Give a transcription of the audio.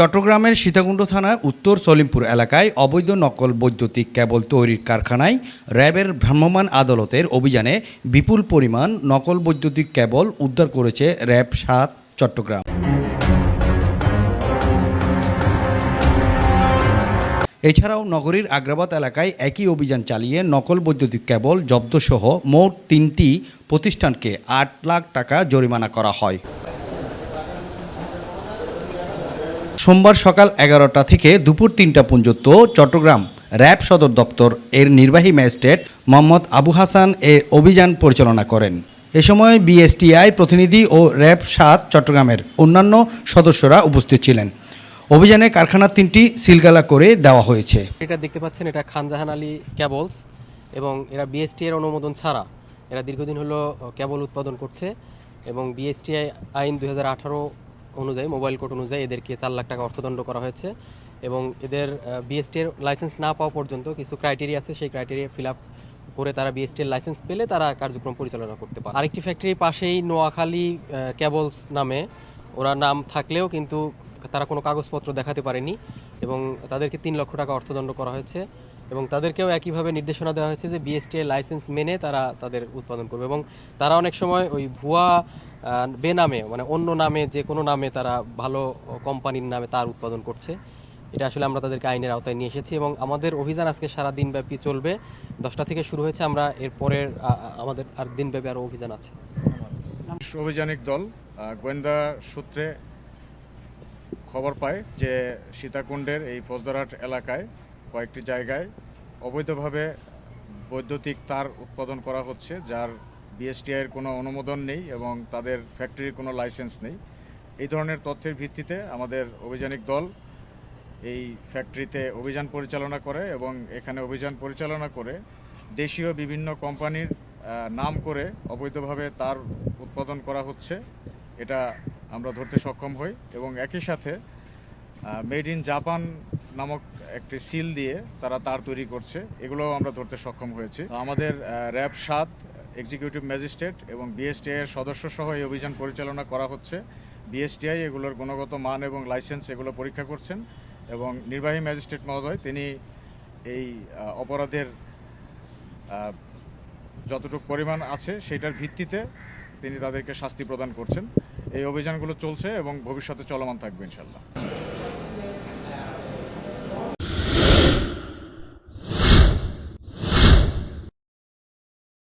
চট্টগ্রামের সীতাকুণ্ড থানার উত্তর সলিমপুর এলাকায় অবৈধ নকল বৈদ্যুতিক কেবল তৈরির কারখানায় র্যাবের ভ্রাম্যমাণ আদালতের অভিযানে বিপুল পরিমাণ নকল বৈদ্যুতিক কেবল উদ্ধার করেছে র্যাব ৭ চট্টগ্রাম। এছাড়াও নগরীর আগ্রাবাদ এলাকায় একই অভিযান চালিয়ে নকল বৈদ্যুতিক কেবল জব্দসহ মোট ৩টি প্রতিষ্ঠানকে ৮ লাখ টাকা জরিমানা করা হয়। সোমবার সকাল ১১টা থেকে দুপুর ৩টা পর্যন্ত চট্টগ্রাম র্যাব সদর দপ্তর এর নির্বাহী ম্যাজিস্ট্রেট মোহাম্মদ আবু হাসান অভিযান পরিচালনা করেন। এ সময় বিএসটিআই প্রতিনিধি ও র্যাব ৭ চট্টগ্রামের অন্যান্য সদস্যরা উপস্থিত ছিলেন। অভিযানে কারখানার ৩টি সিলগালা করে দেওয়া হয়েছে। এটা দেখতে পাচ্ছেন, এটা খানজাহান আলী কেবলস এবং এরা বিএসটি এর অনুমোদন ছাড়া এরা দীর্ঘদিন হলো কেবল উৎপাদন করছে এবং বিএসটিআই আইন ২০১৮ অনুযায়ী, মোবাইল কোড অনুযায়ী এদেরকে ৪ লাখ টাকা অর্থদণ্ড করা হয়েছে এবং এদের বিএসটি এর লাইসেন্স না পাওয়া পর্যন্ত কিছু ক্রাইটেরিয়া আছে, সেই ক্রাইটেরিয়া ফিল আপ করে তারা বিএসটি এর লাইসেন্স পেলে তারা কার্যক্রম পরিচালনা করতে পারে। আরেকটি ফ্যাক্টরির পাশেই নোয়াখালী কেবলস নামে ওরা নাম থাকলেও কিন্তু তারা কোনো কাগজপত্র দেখাতে পারেনি এবং তাদেরকে ৩ লক্ষ টাকা অর্থদণ্ড করা হয়েছে এবং তাদেরকেও একইভাবে নির্দেশনা দেওয়া হয়েছে যে বিএসটি এর লাইসেন্স মেনে তারা তাদের উৎপাদন করবে এবং তারা অনেক সময় ওই ভুয়া বেনামে, মানে অন্য নামে, যে কোনো নামে তারা ভালো কোম্পানির নামে তার উৎপাদন করছে। এটা আসলে আমরা তাদেরকে আইনের আওতায় নিয়ে এসেছি এবং আমাদের অভিযান আজকে সারা দিনব্যাপী চলবে। 10টা থেকে শুরু হয়েছে, আমরা এরপরের আমাদের আর দিনব্যাপী আরও অভিযান আছে। অভিযানিক দল গোয়েন্দা সূত্রে খবর পায় যে সীতাকুণ্ডের এই ফৌজদারহাট এলাকায় কয়েকটি জায়গায় অবৈধভাবে বৈদ্যুতিক তার উৎপাদন করা হচ্ছে, যার বিএসটিআইয়ের কোনো অনুমোদন নেই এবং তাদের ফ্যাক্টরির কোনো লাইসেন্স নেই। এই ধরনের তথ্যের ভিত্তিতে আমাদের অভিযানিক দল এই ফ্যাক্টরিতে অভিযান পরিচালনা করে এবং এখানে অভিযান পরিচালনা করে দেশীয় বিভিন্ন কোম্পানির নাম করে অবৈধভাবে তার উৎপাদন করা হচ্ছে এটা আমরা ধরতে সক্ষম হই এবং একই সাথে মেড ইন জাপান নামক একটি সিল দিয়ে তারা তার তৈরি করছে, এগুলোও আমরা ধরতে সক্ষম হয়েছি। আমাদের র্যাব ৭ এক্সিকিউটিভ ম্যাজিস্ট্রেট এবং বিএসটিআই এর সদস্য সহ এই অভিযান পরিচালনা করা হচ্ছে। বিএসটিআই এগুলোর গুণগত মান এবং লাইসেন্স এগুলো পরীক্ষা করছেন এবং নির্বাহী ম্যাজিস্ট্রেট মহোদয় তিনি এই অপরাধের যতটুকু পরিমাণ আছে সেটার ভিত্তিতে তিনি তাদেরকে শাস্তি প্রদান করছেন। এই অভিযানগুলো চলছে এবং ভবিষ্যতে চলমান থাকবে ইনশাল্লাহ।